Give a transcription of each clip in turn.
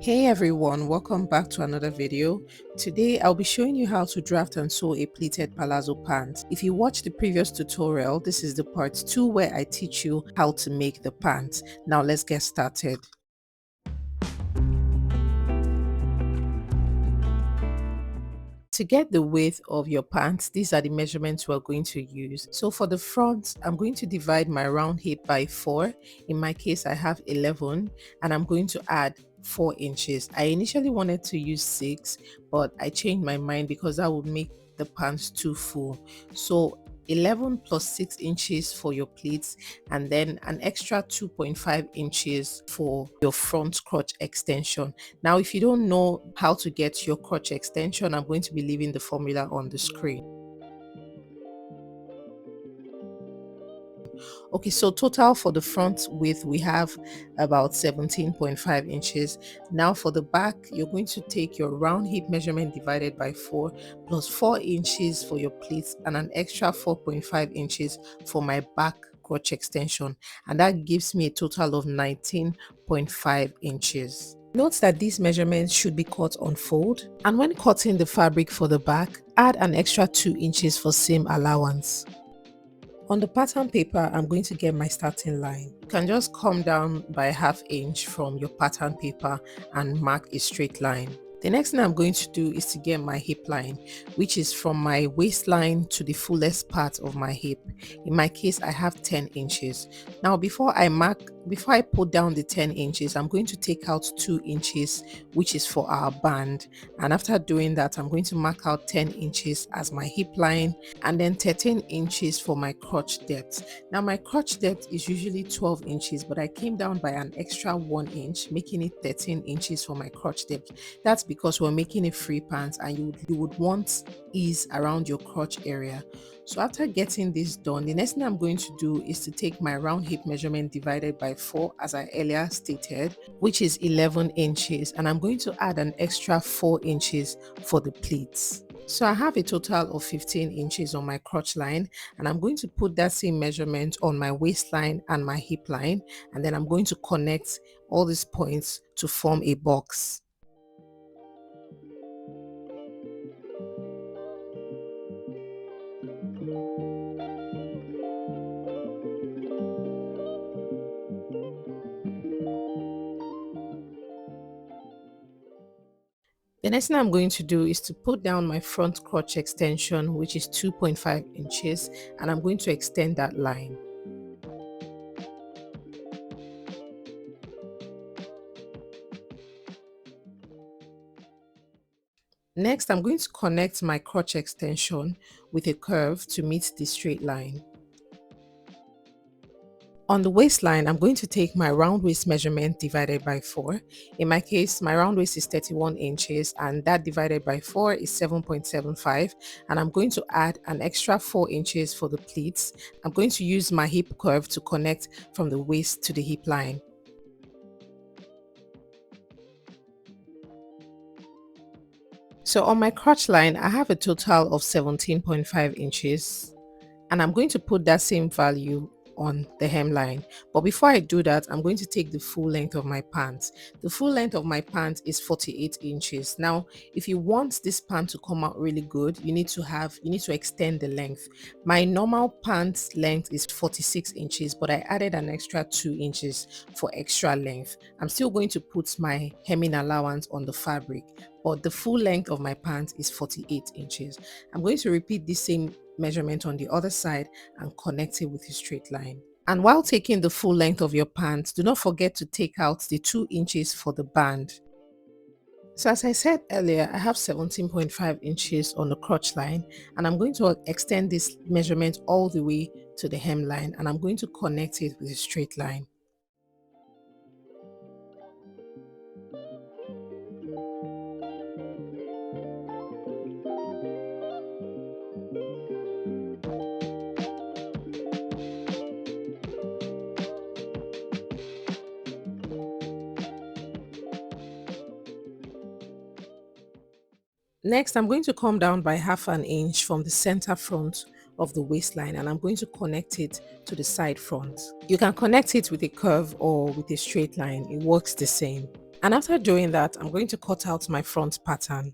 Hey everyone, welcome back to another video. Today I'll be showing you how to draft and sew a pleated palazzo pant. If you watched the previous tutorial, this is the part 2 where I teach you how to make the pant. Now let's get started. To get the width of your pants, these are the measurements we're going to use. So for the front, I'm going to divide my round hip by 4. In my case, I have 11 and I'm going to add 4 inches. I initially wanted to use 6, but I changed my mind because that would make the pants too full. So 11 plus 6 inches for your pleats, and then an extra 2.5 inches for your front crotch extension. Now, if you don't know how to get your crotch extension, I'm going to be leaving the formula on the screen. Okay, so total for the front width, we have about 17.5 inches. Now for the back, you're going to take your round hip measurement divided by 4 plus 4 inches for your pleats and an extra 4.5 inches for my back crotch extension. And that gives me a total of 19.5 inches. Note that these measurements should be cut on fold, and when cutting the fabric for the back, add an extra 2 inches for seam allowance. On the pattern paper, I'm going to get my starting line. You can just come down by ½ inch from your pattern paper and mark a straight line. The next thing I'm going to do is to get my hip line, which is from my waistline to the fullest part of my hip. In my case, I have 10 inches. Now, before I put down the 10 inches, I'm going to take out 2 inches, which is for our band. And after doing that, I'm going to mark out 10 inches as my hip line and then 13 inches for my crotch depth. Now, my crotch depth is usually 12 inches, but I came down by an extra 1 inch, making it 13 inches for my crotch depth. That's because we're making a free pant and you would want ease around your crotch area. So after getting this done, the next thing I'm going to do is to take my round hip measurement divided by 4, as I earlier stated, which is 11 inches, and I'm going to add an extra 4 inches for the pleats. So I have a total of 15 inches on my crotch line, and I'm going to put that same measurement on my waistline and my hip line, and then I'm going to connect all these points to form a box. The next thing I'm going to do is to put down my front crotch extension, which is 2.5 inches, and I'm going to extend that line. Next, I'm going to connect my crotch extension with a curve to meet the straight line. On the waistline, I'm going to take my round waist measurement divided by 4. In my case, my round waist is 31 inches and that divided by 4 is 7.75. And I'm going to add an extra 4 inches for the pleats. I'm going to use my hip curve to connect from the waist to the hip line. So on my crotch line, I have a total of 17.5 inches. And I'm going to put that same value on the hemline. But before I do that, I'm going to take the full length of my pants. The full length of my pants is 48 inches. Now, if you want this pant to come out really good, you need to extend the length. My normal pants length is 46 inches, but I added an extra 2 inches for extra length. I'm still going to put my hemming allowance on the fabric, but the full length of my pants is 48 inches. I'm going to repeat the same measurement on the other side and connect it with a straight line. And while taking the full length of your pants, do not forget to take out the 2 inches for the band. So as I said earlier, I have 17.5 inches on the crotch line, and I'm going to extend this measurement all the way to the hemline, and I'm going to connect it with a straight line. Next, I'm going to come down by ½ an inch from the center front of the waistline, and I'm going to connect it to the side front. You can connect it with a curve or with a straight line, it works the same. And after doing that, I'm going to cut out my front pattern.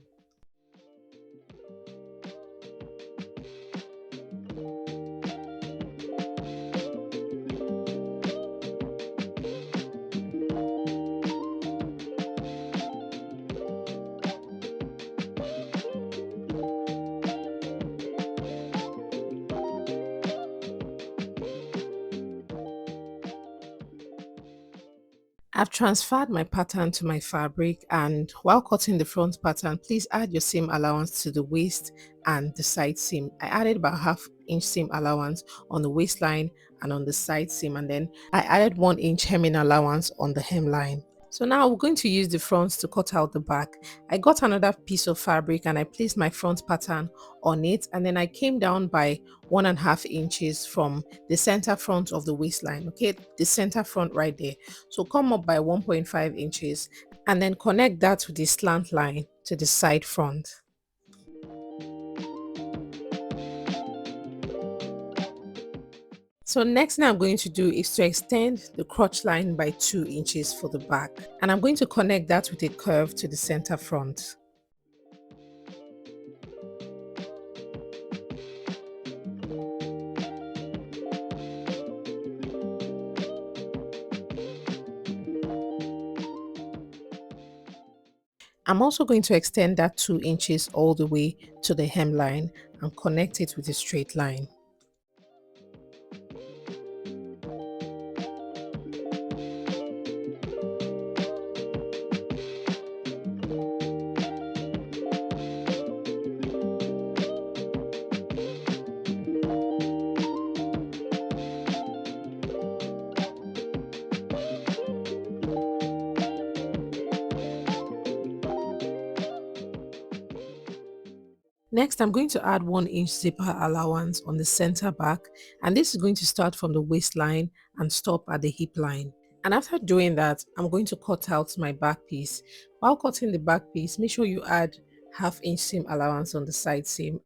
I've transferred my pattern to my fabric, and while cutting the front pattern, please add your seam allowance to the waist and the side seam. I added about ½ inch seam allowance on the waistline and on the side seam, and then I added 1 inch hemming allowance on the hemline. So now we're going to use the front to cut out the back. I got another piece of fabric and I placed my front pattern on it, and then I came down by 1.5 inches from the center front of the waistline. Okay, the center front right there. So come up by 1.5 inches and then connect that with the slant line to the side front. So next thing I'm going to do is to extend the crotch line by 2 inches for the back, and I'm going to connect that with a curve to the center front. I'm also going to extend that 2 inches all the way to the hemline and connect it with a straight line. Next, I'm going to add 1 inch zipper allowance on the center back, and this is going to start from the waistline and stop at the hip line. And after doing that, I'm going to cut out my back piece. While cutting the back piece, make sure you add ½ inch seam allowance on the side seam.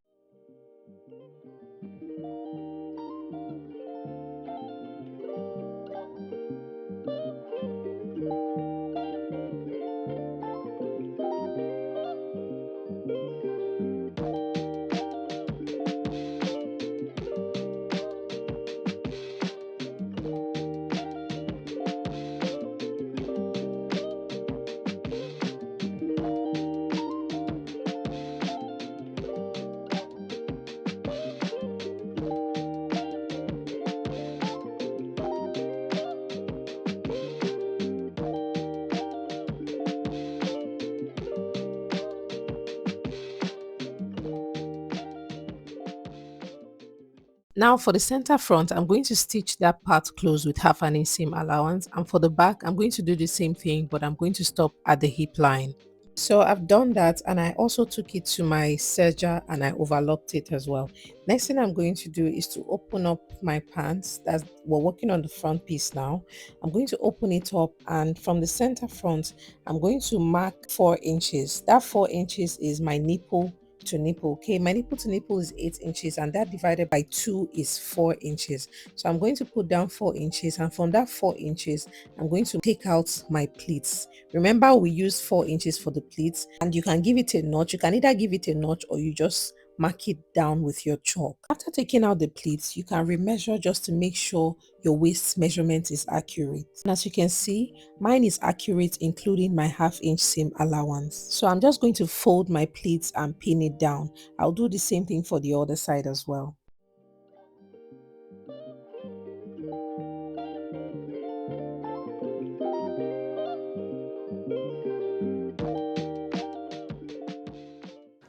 Now for the center front, I'm going to stitch that part close with ½ inch seam allowance, and for the back, I'm going to do the same thing, but I'm going to stop at the hip line. So I've done that, and I also took it to my serger and I overlocked it as well. Next thing I'm going to do is to open up my pants. That's we're working on the front piece now. I'm going to open it up, and from the center front, I'm going to mark 4 inches. That 4 inches is my nipple to nipple. Okay, my nipple to nipple is 8 inches, and that divided by 2 is 4 inches. So I'm going to put down 4 inches, and from that 4 inches, I'm going to take out my pleats. Remember, we use 4 inches for the pleats, and you can give it a notch. You can either give it a notch or you just mark it down with your chalk. After taking out the pleats, you can remeasure just to make sure your waist measurement is accurate. And as you can see, mine is accurate, including my ½ inch seam allowance. So I'm just going to fold my pleats and pin it down. I'll do the same thing for the other side as well.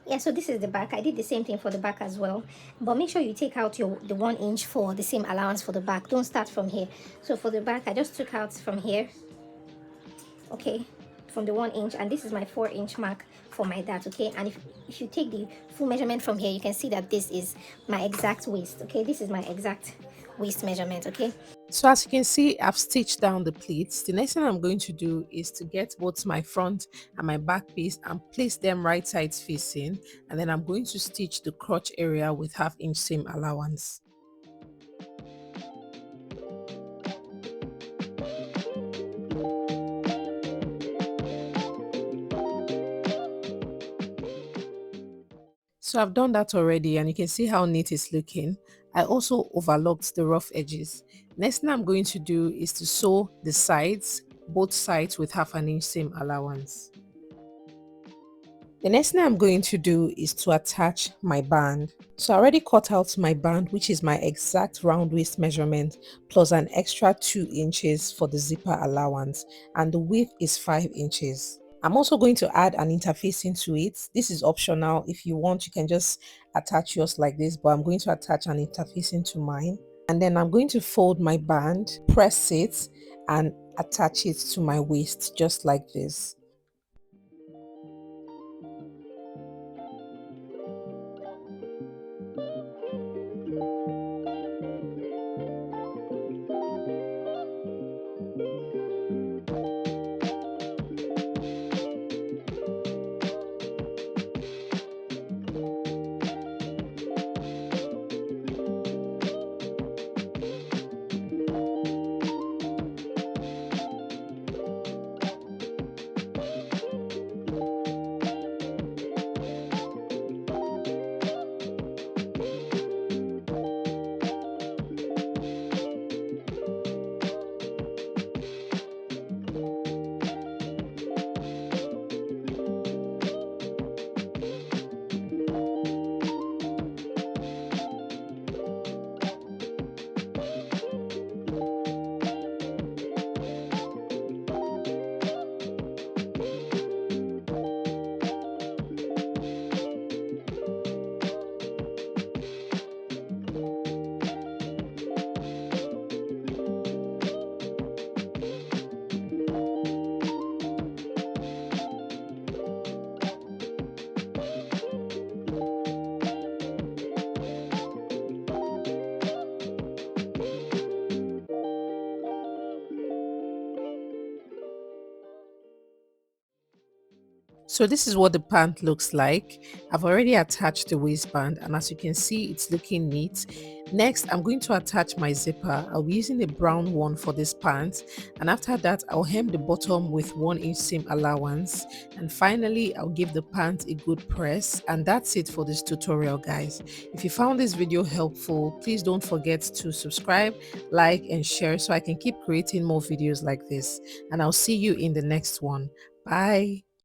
Yeah, so this is the back. I did the same thing for the back as well, but make sure you take out the 1 inch for the same allowance for the back. Don't start from here. So for the back, I just took out from here, okay, from the 1 inch, and this is my 4 inch mark for my dart. Okay, and if you take the full measurement from here, you can see that this is my exact waist. Okay, this is my exact waist measurement. Okay, So as you can see, I've stitched down the pleats. The next thing I'm going to do is to get both my front and my back piece and place them right sides facing, and then I'm going to stitch the crotch area with ½ inch seam allowance. So I've done that already and you can see how neat it's looking. I also overlocked the rough edges. Next thing I'm going to do is to sew the sides, both sides with 1/2 inch seam allowance. The next thing I'm going to do is to attach my band. So I already cut out my band, which is my exact round waist measurement, plus an extra 2 inches for the zipper allowance, and the width is 5 inches. I'm also going to add an interfacing to it. This is optional. If you want, you can just attach yours like this, but I'm going to attach an interfacing to mine. And then I'm going to fold my band, press it, and attach it to my waist just like this. So this is what the pant looks like. I've already attached the waistband and as you can see, it's looking neat. Next, I'm going to attach my zipper. I'll be using a brown one for this pant, and after that, I'll hem the bottom with 1 inch seam allowance. And finally, I'll give the pant a good press. And that's it for this tutorial, guys. If you found this video helpful, please don't forget to subscribe, like, and share so I can keep creating more videos like this. And I'll see you in the next one. Bye.